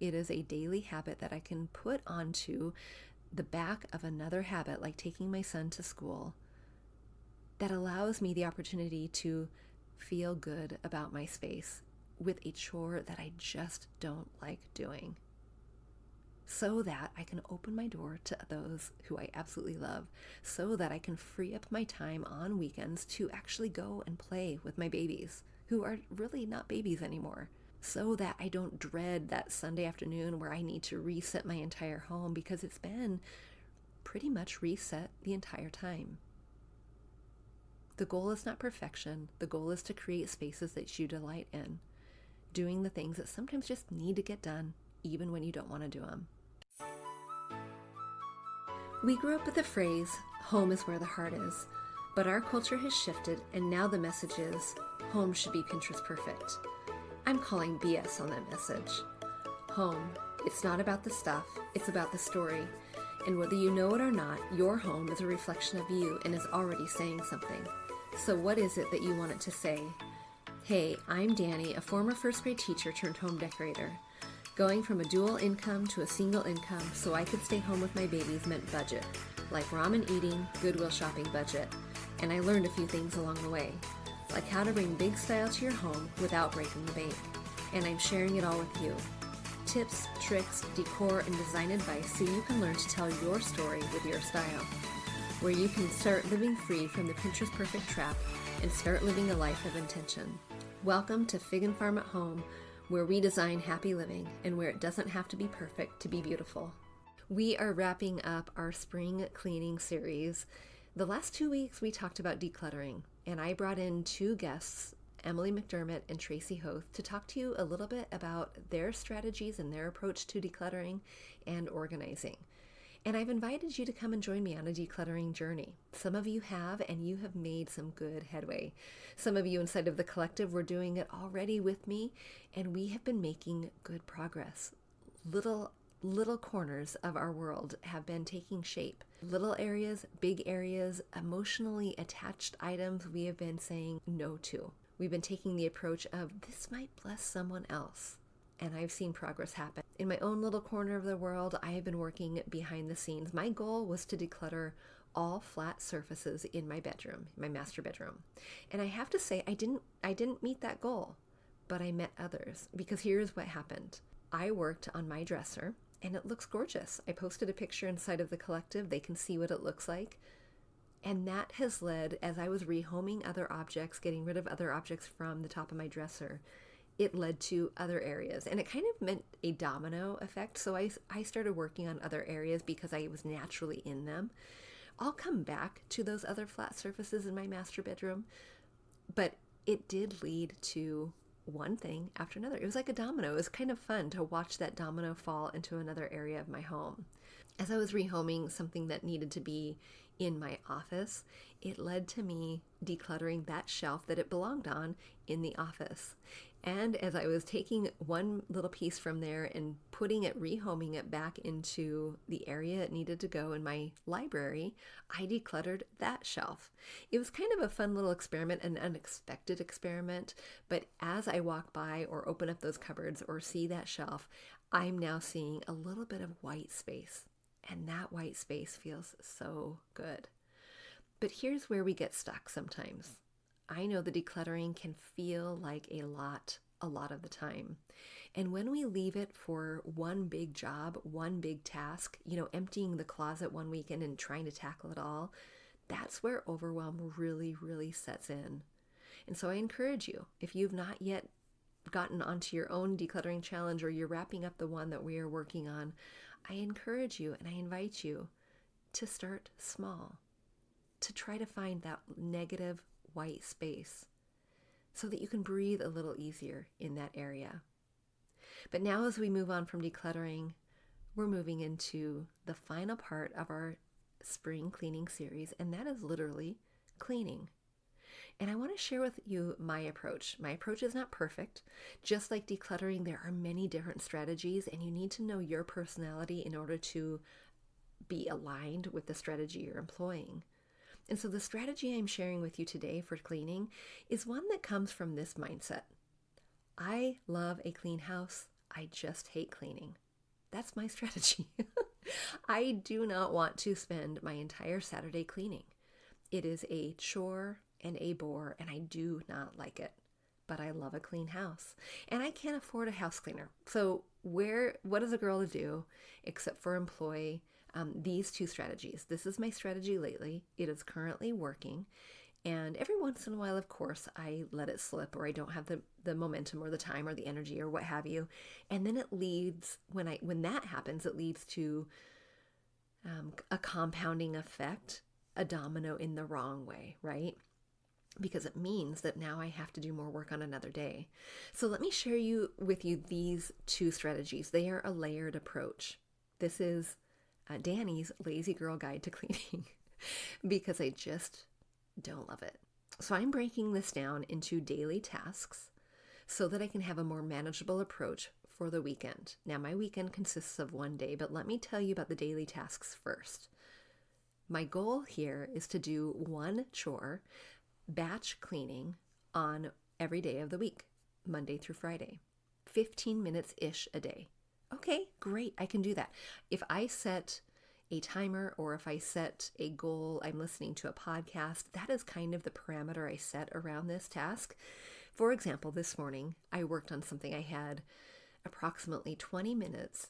It is a daily habit that I can put onto the back of another habit, like taking my son to school, that allows me the opportunity to feel good about my space with a chore that I just don't like doing, so that I can open my door to those who I absolutely love, so that I can free up my time on weekends to actually go and play with my babies, who are really not babies anymore, so that I don't dread that Sunday afternoon where I need to reset my entire home, because it's been pretty much reset the entire time. The goal is not perfection. The goal is to create spaces that you delight in, doing the things that sometimes just need to get done, even when you don't want to do them. We grew up with the phrase, home is where the heart is, but our culture has shifted, and now the message is, home should be Pinterest perfect. I'm calling BS on that message. Home, it's not about the stuff, it's about the story. And whether you know it or not, your home is a reflection of you and is already saying something. So what is it that you want it to say? Hey, I'm Danny, a former first grade teacher turned home decorator. Going from a dual income to a single income so I could stay home with my babies meant budget, like ramen eating, Goodwill shopping budget. And I learned a few things along the way, like how to bring big style to your home without breaking the bank. And I'm sharing it all with you. Tips, tricks, decor, and design advice so you can learn to tell your story with your style, where you can start living free from the Pinterest perfect trap and start living a life of intention. Welcome to Fig and Farm at Home, where we design happy living and where it doesn't have to be perfect to be beautiful. We are wrapping up our spring cleaning series. The last 2 weeks we talked about decluttering, and I brought in two guests, Emily McDermott and Tracy Hoth, to talk to you a little bit about their strategies and their approach to decluttering and organizing. And I've invited you to come and join me on a decluttering journey. Some of you have, and you have made some good headway. Some of you inside of the collective were doing it already with me, and we have been making good progress. Little corners of our world have been taking shape. Little areas, big areas, emotionally attached items we have been saying no to. We've been taking the approach of, this might bless someone else. And I've seen progress happen. In my own little corner of the world, I have been working behind the scenes. My goal was to declutter all flat surfaces in my bedroom, my master bedroom. And I have to say, I didn't meet that goal, but I met others, because here's what happened. I worked on my dresser, and it looks gorgeous. I posted a picture inside of the collective. They can see what it looks like. And that has led, as I was rehoming other objects, getting rid of other objects from the top of my dresser, it led to other areas. And it kind of meant a domino effect. So I started working on other areas because I was naturally in them. I'll come back to those other flat surfaces in my master bedroom, but it did lead to one thing after another. It was like a domino. It was kind of fun to watch that domino fall into another area of my home. As I was rehoming something that needed to be in my office, it led to me decluttering that shelf that it belonged on in the office. And as I was taking one little piece from there and rehoming it back into the area it needed to go in my library, I decluttered that shelf. It was kind of a fun little experiment, an unexpected experiment, but as I walk by or open up those cupboards or see that shelf, I'm now seeing a little bit of white space. And that white space feels so good. But here's where we get stuck sometimes. I know the decluttering can feel like a lot of the time. And when we leave it for one big job, one big task, emptying the closet one weekend and trying to tackle it all, that's where overwhelm really, really sets in. And so I encourage you, if you've not yet gotten onto your own decluttering challenge, or you're wrapping up the one that we are working on, I encourage you and I invite you to start small, to try to find that negative white space so that you can breathe a little easier in that area. But now, as we move on from decluttering, we're moving into the final part of our spring cleaning series, and that is literally cleaning. And I want to share with you my approach. My approach is not perfect. Just like decluttering, there are many different strategies, and you need to know your personality in order to be aligned with the strategy you're employing. And so the strategy I'm sharing with you today for cleaning is one that comes from this mindset. I love a clean house. I just hate cleaning. That's my strategy. I do not want to spend my entire Saturday cleaning. It is a chore and a bore, and I do not like it. But I love a clean house, and I can't afford a house cleaner. So what is a girl to do except for employ these two strategies? This is my strategy lately. It is currently working. And every once in a while, of course, I let it slip, or I don't have the momentum or the time or the energy or what have you. And then it leads, when that happens, it leads to a compounding effect, a domino in the wrong way, right? Because it means that now I have to do more work on another day. So let me share with you these two strategies. They are a layered approach. This is Danny's Lazy Girl Guide to Cleaning because I just don't love it. So I'm breaking this down into daily tasks so that I can have a more manageable approach for the weekend. Now, my weekend consists of one day, but let me tell you about the daily tasks first. My goal here is to do one chore, batch cleaning, on every day of the week, Monday through Friday, 15 minutes-ish a day. Okay, great, I can do that. If I set a timer or if I set a goal, I'm listening to a podcast, that is kind of the parameter I set around this task. For example, this morning, I worked on something. I had approximately 20 minutes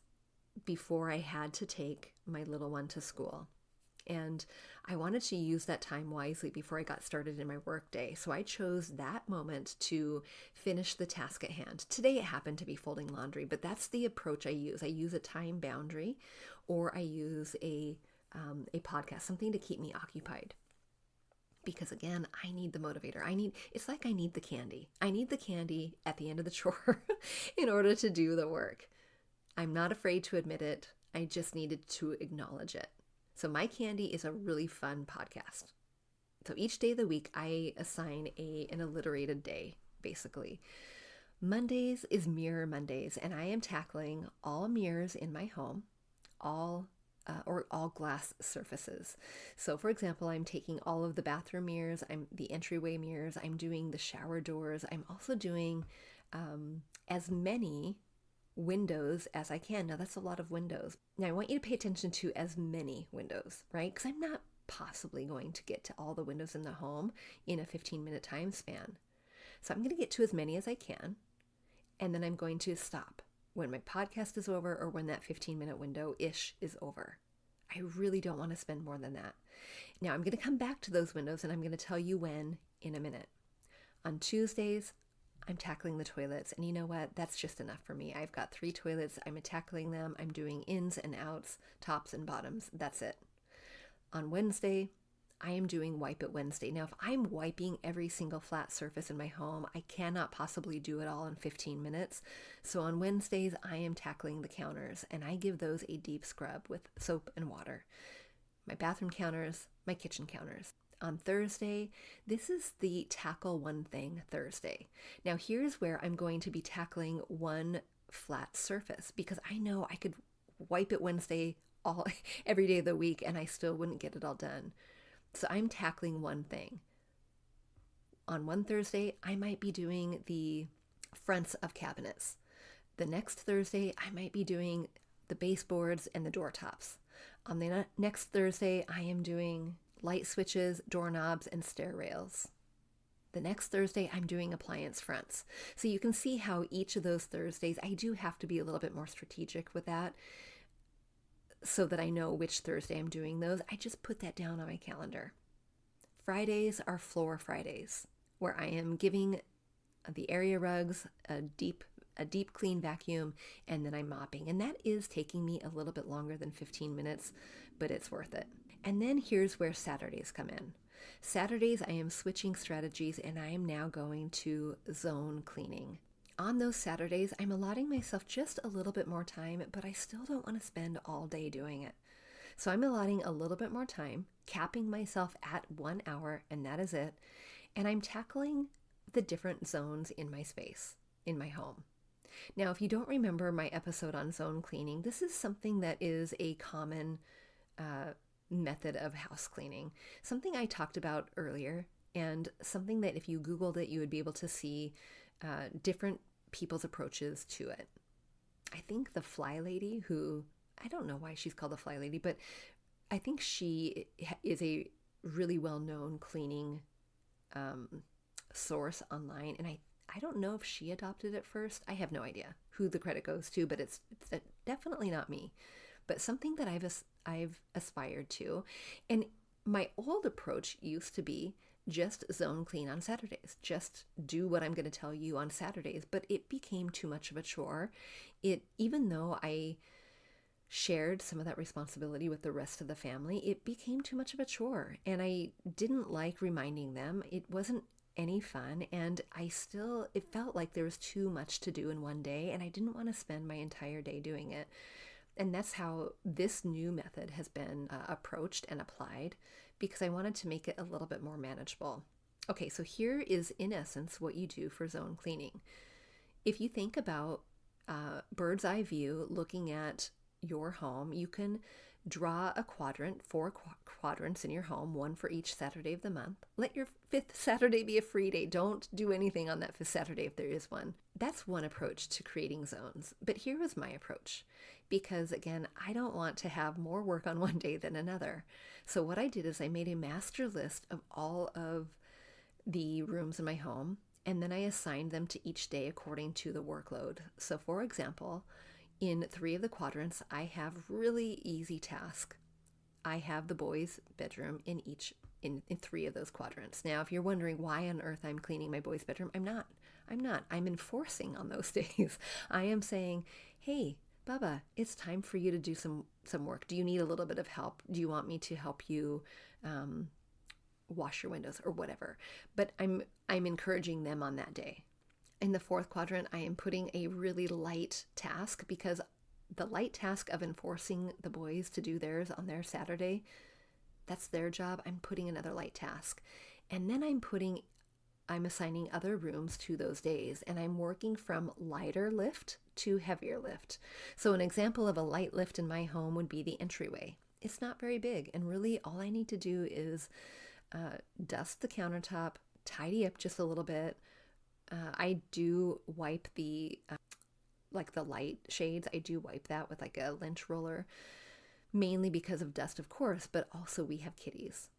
before I had to take my little one to school. And I wanted to use that time wisely before I got started in my workday. So I chose that moment to finish the task at hand. Today it happened to be folding laundry, but that's the approach I use. I use a time boundary, or I use a podcast, something to keep me occupied. Because again, I need the motivator. It's like I need the candy. I need the candy at the end of the chore in order to do the work. I'm not afraid to admit it. I just needed to acknowledge it. So my candy is a really fun podcast. So each day of the week, I assign an alliterated day, basically. Mondays is Mirror Mondays, and I am tackling all mirrors in my home, all glass surfaces. So for example, I'm taking all of the bathroom mirrors, the entryway mirrors, I'm doing the shower doors, I'm also doing as many windows as I can. Now that's a lot of windows. Now I want you to pay attention to as many windows, right? Because I'm not possibly going to get to all the windows in the home in a 15-minute time span. So I'm going to get to as many as I can, and then I'm going to stop when my podcast is over or when that 15-minute window-ish is over. I really don't want to spend more than that. Now I'm going to come back to those windows, and I'm going to tell you when in a minute. On Tuesdays, I'm tackling the toilets, and you know what? That's just enough for me. I've got 3 toilets. I'm tackling them. I'm doing ins and outs, tops and bottoms. That's it. On Wednesday, I am doing Wipe It Wednesday. Now, if I'm wiping every single flat surface in my home, I cannot possibly do it all in 15 minutes. So on Wednesdays, I am tackling the counters, and I give those a deep scrub with soap and water. My bathroom counters, my kitchen counters. On Thursday, this is the Tackle One Thing Thursday. Now here's where I'm going to be tackling one flat surface, because I know I could Wipe It Wednesday every day of the week and I still wouldn't get it all done. So I'm tackling one thing. On one Thursday, I might be doing the fronts of cabinets. The next Thursday, I might be doing the baseboards and the door tops. On the next Thursday, I am doing light switches, doorknobs, and stair rails. The next Thursday, I'm doing appliance fronts. So you can see how each of those Thursdays, I do have to be a little bit more strategic with that so that I know which Thursday I'm doing those. I just put that down on my calendar. Fridays are Floor Fridays, where I am giving the area rugs a deep clean vacuum, and then I'm mopping. And that is taking me a little bit longer than 15 minutes, but it's worth it. And then here's where Saturdays come in. Saturdays, I am switching strategies, and I am now going to zone cleaning. On those Saturdays, I'm allotting myself just a little bit more time, but I still don't want to spend all day doing it. So I'm allotting a little bit more time, capping myself at 1 hour, and that is it. And I'm tackling the different zones in my space, in my home. Now, if you don't remember my episode on zone cleaning, this is something that is a common method of house cleaning, something I talked about earlier, and something that if you Googled it, you would be able to see different people's approaches to it. I think the fly lady, who, I don't know why she's called the fly lady, but I think she is a really well-known cleaning source online. And I don't know if she adopted it first. I have no idea who the credit goes to, but it's definitely not me. But something that I've aspired to. And my old approach used to be just zone clean on Saturdays. Just do what I'm going to tell you on Saturdays. But it became too much of a chore. Even though I shared some of that responsibility with the rest of the family, it became too much of a chore. And I didn't like reminding them. It wasn't any fun. And it felt like there was too much to do in one day. And I didn't want to spend my entire day doing it. And that's how this new method has been approached and applied, because I wanted to make it a little bit more manageable. Okay, so here is in essence what you do for zone cleaning. If you think about bird's eye view, looking at your home, you can draw a quadrant, 4 quadrants in your home, one for each Saturday of the month. Let your 5th Saturday be a free day. Don't do anything on that 5th Saturday if there is one. That's one approach to creating zones. But here was my approach, because again, I don't want to have more work on one day than another. So what I did is I made a master list of all of the rooms in my home, and then I assigned them to each day according to the workload. So for example, in 3 of the quadrants, I have really easy task. I have the boys' bedroom in 3 of those quadrants. Now, if you're wondering why on earth I'm cleaning my boys' bedroom, I'm not. I'm enforcing on those days. I am saying, hey, Bubba, it's time for you to do some work. Do you need a little bit of help? Do you want me to help you wash your windows or whatever? But I'm encouraging them on that day. In the 4th quadrant, I am putting a really light task, because the light task of enforcing the boys to do theirs on their Saturday, that's their job. I'm putting another light task. And then I'm assigning other rooms to those days, and I'm working from lighter lift to heavier lift. So an example of a light lift in my home would be the entryway. It's not very big, and really all I need to do is dust the countertop, tidy up just a little bit. I do wipe the light shades. I do wipe that with like a lint roller, mainly because of dust, of course, but also we have kitties.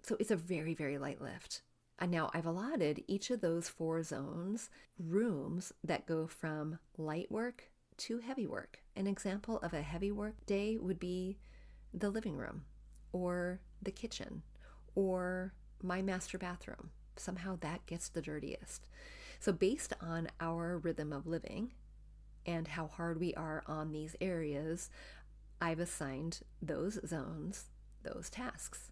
So it's a very, very light lift. And now I've allotted each of those 4 zones rooms that go from light work to heavy work. An example of a heavy work day would be the living room or the kitchen or my master bathroom. Somehow that gets the dirtiest. So based on our rhythm of living and how hard we are on these areas, I've assigned those zones, those tasks,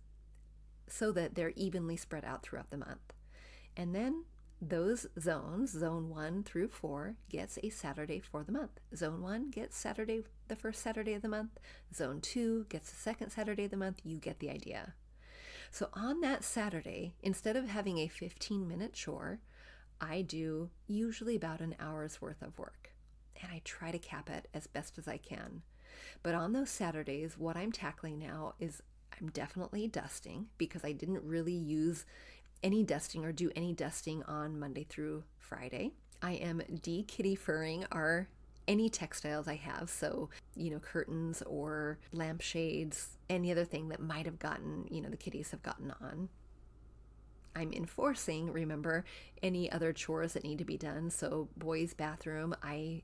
so that they're evenly spread out throughout the month. And then those zones, zone 1 through 4, gets a Saturday for the month. Zone 1 gets Saturday, the first Saturday of the month. Zone 2 gets the second Saturday of the month. You get the idea. So on that Saturday, instead of having a 15-minute chore, I do usually about an hour's worth of work. And I try to cap it as best as I can. But on those Saturdays, what I'm tackling now is I'm definitely dusting, because I didn't really use any dusting or do any dusting on Monday through Friday. I am de-kitty furring any textiles I have, so curtains or lampshades, any other thing that might have gotten, the kitties have gotten on. I'm enforcing, remember, any other chores that need to be done. So boys' bathroom, I'm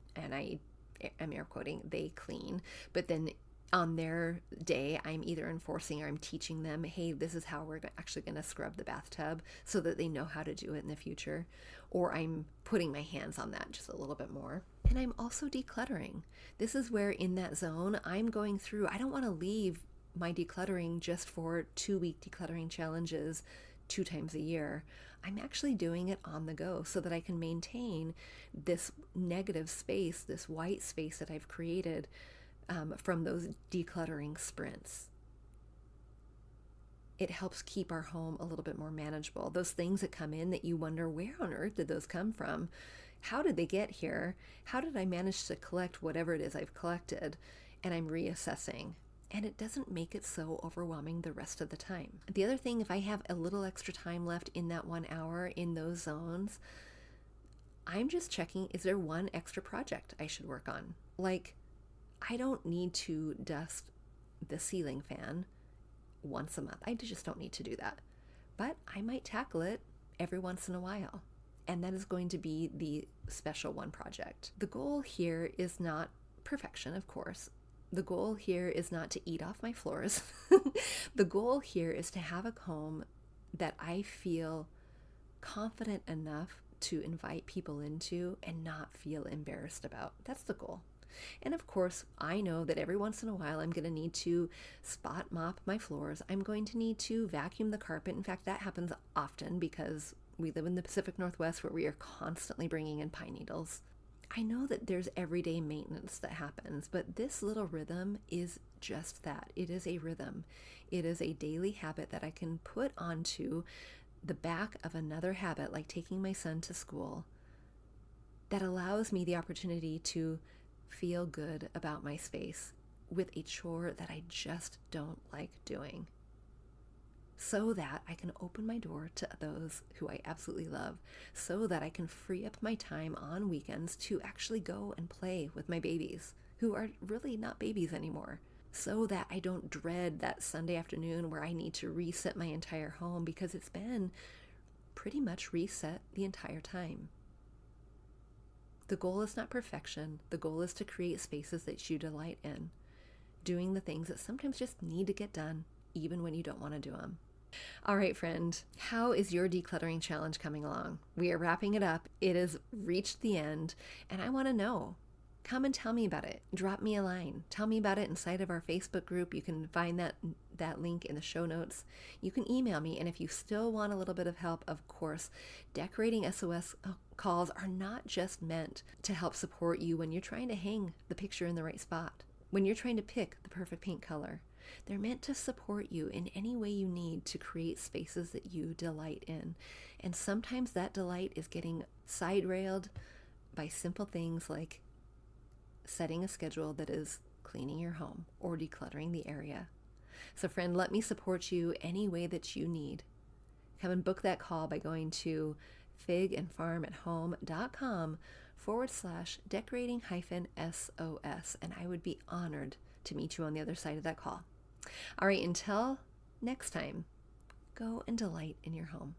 air quoting, they clean, but then on their day, I'm either enforcing or I'm teaching them, hey, this is how we're actually going to scrub the bathtub, so that they know how to do it in the future. Or I'm putting my hands on that just a little bit more. And I'm also decluttering. This is where in that zone, I'm going through, I don't want to leave my decluttering just for 2-week decluttering challenges 2 times a year. I'm actually doing it on the go so that I can maintain this negative space, this white space that I've created from those decluttering sprints. It helps keep our home a little bit more manageable. Those things that come in that you wonder, where on earth did those come from? How did they get here? How did I manage to collect whatever it is I've collected? And I'm reassessing. And it doesn't make it so overwhelming the rest of the time. The other thing, if I have a little extra time left in that 1 hour in those zones, I'm just checking, is there one extra project I should work on? Like, I don't need to dust the ceiling fan once a month. I just don't need to do that. But I might tackle it every once in a while. And that is going to be the special one project. The goal here is not perfection, of course. The goal here is not to eat off my floors. The goal here is to have a home that I feel confident enough to invite people into and not feel embarrassed about. That's the goal. And of course, I know that every once in a while I'm going to need to spot mop my floors. I'm going to need to vacuum the carpet. In fact, that happens often because we live in the Pacific Northwest where we are constantly bringing in pine needles. I know that there's everyday maintenance that happens, but this little rhythm is just that. It is a rhythm. It is a daily habit that I can put onto the back of another habit, like taking my son to school, that allows me the opportunity to feel good about my space with a chore that I just don't like doing, so that I can open my door to those who I absolutely love, so that I can free up my time on weekends to actually go and play with my babies, who are really not babies anymore, so that I don't dread that Sunday afternoon where I need to reset my entire home because it's been pretty much reset the entire time. The goal is not perfection. The goal is to create spaces that you delight in, doing the things that sometimes just need to get done, even when you don't want to do them. All right, friend, how is your decluttering challenge coming along? We are wrapping it up. It has reached the end, and I want to know. Come and tell me about it. Drop me a line. Tell me about it inside of our Facebook group. You can find that link in the show notes. You can email me, and if you still want a little bit of help, of course, decorating SOS calls are not just meant to help support you when you're trying to hang the picture in the right spot, when you're trying to pick the perfect paint color. They're meant to support you in any way you need to create spaces that you delight in. And sometimes that delight is getting side railed by simple things like setting a schedule that is cleaning your home or decluttering the area. So friend, let me support you any way that you need. Come and book that call by going to figandfarmathome.com/decorating-SOS, and I would be honored to meet you on the other side of that call. All right, until next time, go and delight in your home.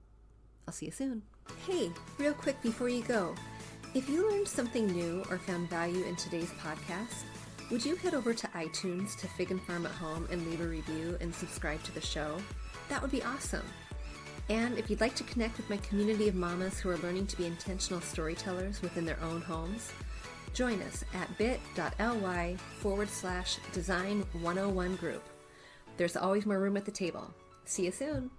I'll see you soon. Hey, real quick before you go, if you learned something new or found value in today's podcast, would you head over to iTunes to Fig and Farm at Home and leave a review and subscribe to the show? That would be awesome. And if you'd like to connect with my community of mamas who are learning to be intentional storytellers within their own homes, join us at bit.ly/design101 group. There's always more room at the table. See you soon.